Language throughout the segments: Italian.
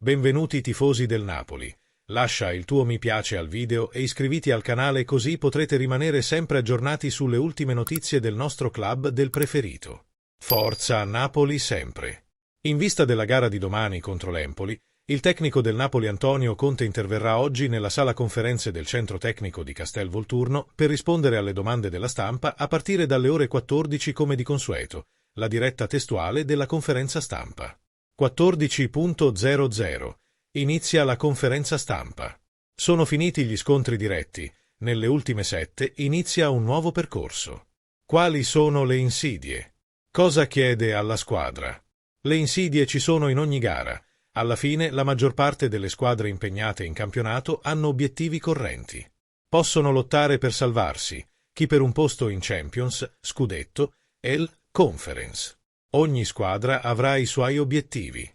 Benvenuti tifosi del Napoli. Lascia il tuo mi piace al video e iscriviti al canale così potrete rimanere sempre aggiornati sulle ultime notizie del nostro club del preferito. Forza Napoli sempre! In vista della gara di domani contro l'Empoli, il tecnico del Napoli Antonio Conte interverrà oggi nella sala conferenze del centro tecnico di Castel Volturno per rispondere alle domande della stampa a partire dalle ore 14 come di consueto, la diretta testuale della conferenza stampa. 14.00 Inizia la conferenza stampa. Sono finiti gli scontri diretti, nelle ultime 7 inizia un nuovo percorso. Quali sono le insidie? Cosa chiede alla squadra? Le insidie ci sono in ogni gara. Alla fine la maggior parte delle squadre impegnate in campionato hanno obiettivi correnti. Possono lottare per salvarsi, chi per un posto in Champions, Scudetto e il Conference. Ogni squadra avrà i suoi obiettivi.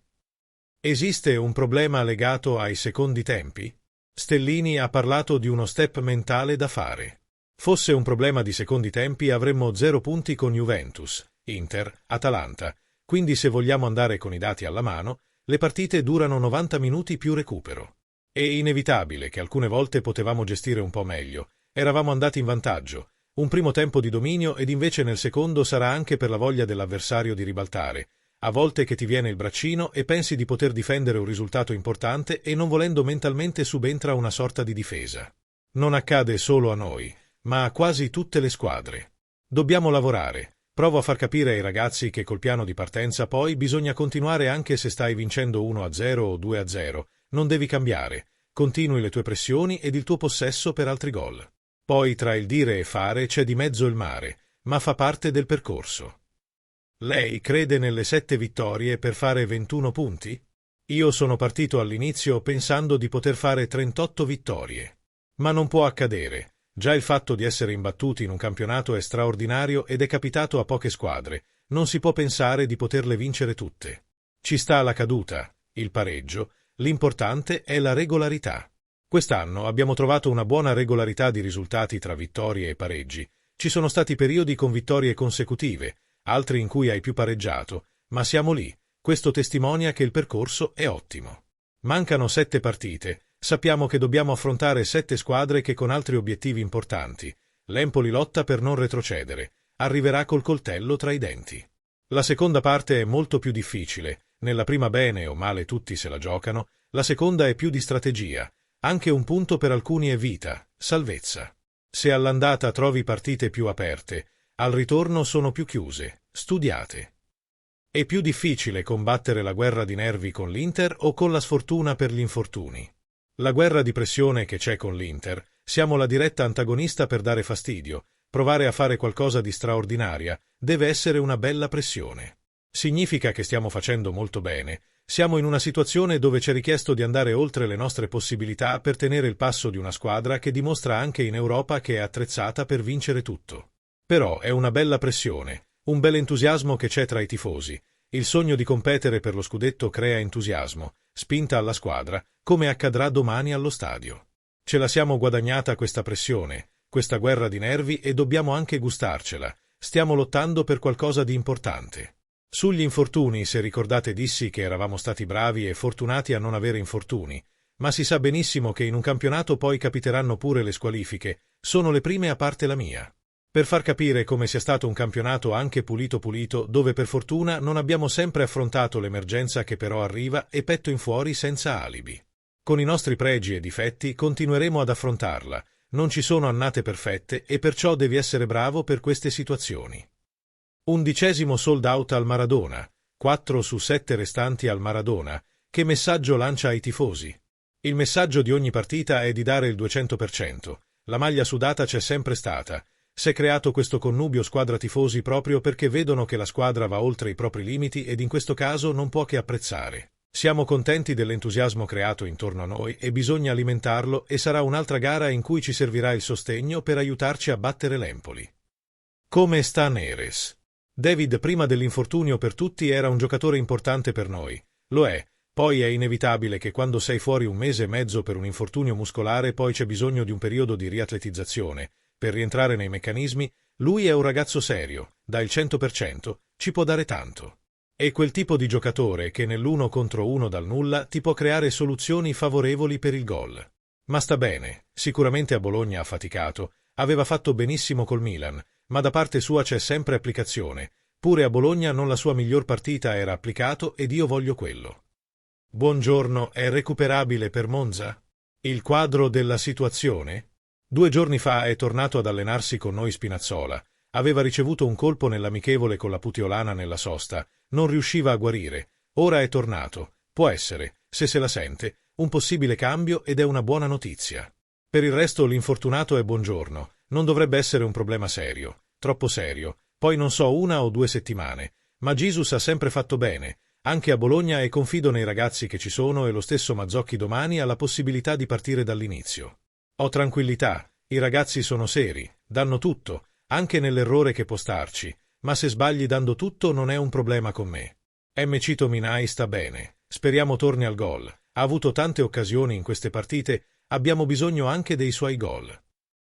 Esiste un problema legato ai secondi tempi? Stellini ha parlato di uno step mentale da fare. Fosse un problema di secondi tempi avremmo 0 punti con Juventus, Inter, Atalanta, quindi se vogliamo andare con i dati alla mano, le partite durano 90 minuti più recupero. È inevitabile che alcune volte potevamo gestire un po' meglio, eravamo andati in vantaggio, un primo tempo di dominio ed invece nel secondo sarà anche per la voglia dell'avversario di ribaltare, a volte che ti viene il braccino e pensi di poter difendere un risultato importante e non volendo mentalmente subentra una sorta di difesa. Non accade solo a noi, ma a quasi tutte le squadre. Dobbiamo lavorare. Provo a far capire ai ragazzi che col piano di partenza poi bisogna continuare anche se stai vincendo 1-0 o 2-0, non devi cambiare, continui le tue pressioni ed il tuo possesso per altri gol. Poi tra il dire e fare c'è di mezzo il mare, ma fa parte del percorso. Lei crede nelle 7 vittorie per fare 21 punti? Io sono partito all'inizio pensando di poter fare 38 vittorie. Ma non può accadere. Già il fatto di essere imbattuti in un campionato è straordinario ed è capitato a poche squadre. Non si può pensare di poterle vincere tutte. Ci sta la caduta, il pareggio, l'importante è la regolarità. Quest'anno abbiamo trovato una buona regolarità di risultati tra vittorie e pareggi. Ci sono stati periodi con vittorie consecutive, altri in cui hai più pareggiato, ma siamo lì. Questo testimonia che il percorso è ottimo. Mancano 7 partite. Sappiamo che dobbiamo affrontare 7 squadre che con altri obiettivi importanti. L'Empoli lotta per non retrocedere. Arriverà col coltello tra i denti. La seconda parte è molto più difficile. Nella prima bene o male tutti se la giocano. La seconda è più di strategia. Anche un punto per alcuni è vita, salvezza. Se all'andata trovi partite più aperte, al ritorno sono più chiuse, studiate. È più difficile combattere la guerra di nervi con l'Inter o con la sfortuna per gli infortuni. La guerra di pressione che c'è con l'Inter, siamo la diretta antagonista per dare fastidio, provare a fare qualcosa di straordinaria, deve essere una bella pressione. Significa che stiamo facendo molto bene. Siamo in una situazione dove c'è richiesto di andare oltre le nostre possibilità per tenere il passo di una squadra che dimostra anche in Europa che è attrezzata per vincere tutto. Però è una bella pressione, un bel entusiasmo che c'è tra i tifosi. Il sogno di competere per lo scudetto crea entusiasmo, spinta alla squadra, come accadrà domani allo stadio. Ce la siamo guadagnata questa pressione, questa guerra di nervi e dobbiamo anche gustarcela. Stiamo lottando per qualcosa di importante. Sugli infortuni, se ricordate dissi che eravamo stati bravi e fortunati a non avere infortuni, ma si sa benissimo che in un campionato poi capiteranno pure le squalifiche, sono le prime a parte la mia. Per far capire come sia stato un campionato anche pulito dove per fortuna non abbiamo sempre affrontato l'emergenza che però arriva e petto in fuori senza alibi. Con i nostri pregi e difetti continueremo ad affrontarla, non ci sono annate perfette e perciò devi essere bravo per queste situazioni. 11° sold out al Maradona, 4 su 7 restanti al Maradona. Che messaggio lancia ai tifosi? Il messaggio di ogni partita è di dare il 200%. La maglia sudata c'è sempre stata. S'è creato questo connubio squadra-tifosi proprio perché vedono che la squadra va oltre i propri limiti ed in questo caso non può che apprezzare. Siamo contenti dell'entusiasmo creato intorno a noi e bisogna alimentarlo e sarà un'altra gara in cui ci servirà il sostegno per aiutarci a battere l'Empoli. Come sta Neres? David prima dell'infortunio per tutti era un giocatore importante per noi. Lo è. Poi è inevitabile che quando sei fuori 1 mese e mezzo per un infortunio muscolare poi c'è bisogno di un periodo di riatletizzazione. Per rientrare nei meccanismi, lui è un ragazzo serio, dà il 100%, ci può dare tanto. È quel tipo di giocatore che nell'uno contro uno dal nulla ti può creare soluzioni favorevoli per il gol. Ma sta bene, sicuramente a Bologna ha faticato, aveva fatto benissimo col Milan, ma da parte sua c'è sempre applicazione. Pure a Bologna non la sua miglior partita era applicato ed io voglio quello. Buongiorno, è recuperabile per Monza? Il quadro della situazione? 2 giorni fa è tornato ad allenarsi con noi Spinazzola. Aveva ricevuto un colpo nell'amichevole con la Puteolana nella sosta, non riusciva a guarire. Ora è tornato. Può essere, se la sente, un possibile cambio ed è una buona notizia. Per il resto l'infortunato è Buongiorno. Non dovrebbe essere un problema serio. Troppo serio. Poi non so 1 o 2 settimane. Ma Jesus ha sempre fatto bene. Anche a Bologna e confido nei ragazzi che ci sono e lo stesso Mazzocchi domani ha la possibilità di partire dall'inizio. Ho tranquillità. I ragazzi sono seri. Danno tutto. Anche nell'errore che può starci, ma se sbagli dando tutto non è un problema con me. MC Tominay sta bene, speriamo torni al gol, ha avuto tante occasioni in queste partite, abbiamo bisogno anche dei suoi gol.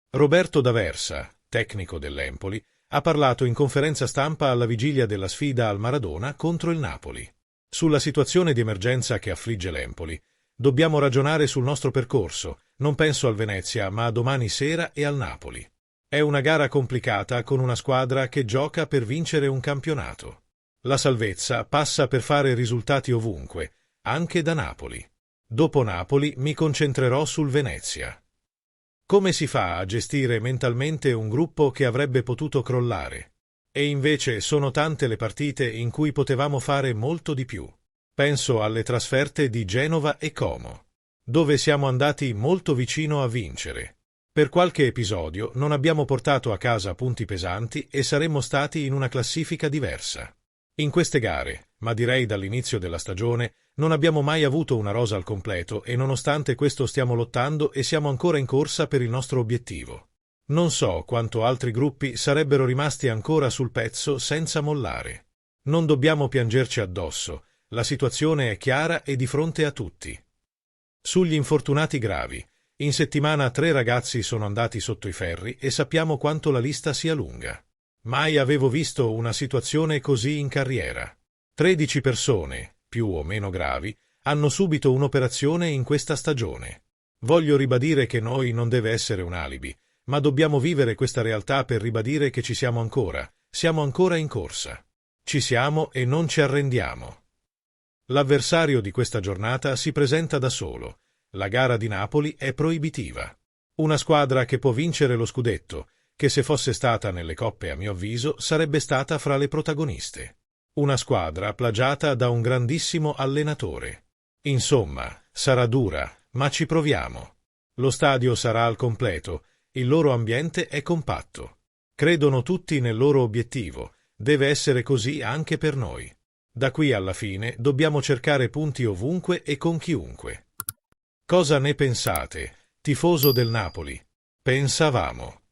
Roberto D'Aversa, tecnico dell'Empoli, ha parlato in conferenza stampa alla vigilia della sfida al Maradona contro il Napoli. Sulla situazione di emergenza che affligge l'Empoli, dobbiamo ragionare sul nostro percorso, non penso al Venezia ma a domani sera e al Napoli. È una gara complicata con una squadra che gioca per vincere un campionato. La salvezza passa per fare risultati ovunque, anche da Napoli. Dopo Napoli mi concentrerò sul Venezia. Come si fa a gestire mentalmente un gruppo che avrebbe potuto crollare? E invece sono tante le partite in cui potevamo fare molto di più. Penso alle trasferte di Genova e Como, dove siamo andati molto vicino a vincere. Per qualche episodio non abbiamo portato a casa punti pesanti e saremmo stati in una classifica diversa. In queste gare, ma direi dall'inizio della stagione, non abbiamo mai avuto una rosa al completo e nonostante questo stiamo lottando e siamo ancora in corsa per il nostro obiettivo. Non so quanto altri gruppi sarebbero rimasti ancora sul pezzo senza mollare. Non dobbiamo piangerci addosso, la situazione è chiara e di fronte a tutti. Sugli infortunati gravi. In settimana 3 ragazzi sono andati sotto i ferri e sappiamo quanto la lista sia lunga. Mai avevo visto una situazione così in carriera. 13 persone, più o meno gravi, hanno subito un'operazione in questa stagione. Voglio ribadire che noi non deve essere un alibi, ma dobbiamo vivere questa realtà per ribadire che ci siamo ancora in corsa. Ci siamo e non ci arrendiamo. L'avversario di questa giornata si presenta da solo. La gara di Napoli è proibitiva. Una squadra che può vincere lo scudetto, che se fosse stata nelle coppe a mio avviso sarebbe stata fra le protagoniste. Una squadra plagiata da un grandissimo allenatore. Insomma, sarà dura, ma ci proviamo. Lo stadio sarà al completo, il loro ambiente è compatto. Credono tutti nel loro obiettivo, deve essere così anche per noi. Da qui alla fine dobbiamo cercare punti ovunque e con chiunque. Cosa ne pensate, tifoso del Napoli? Pensavamo.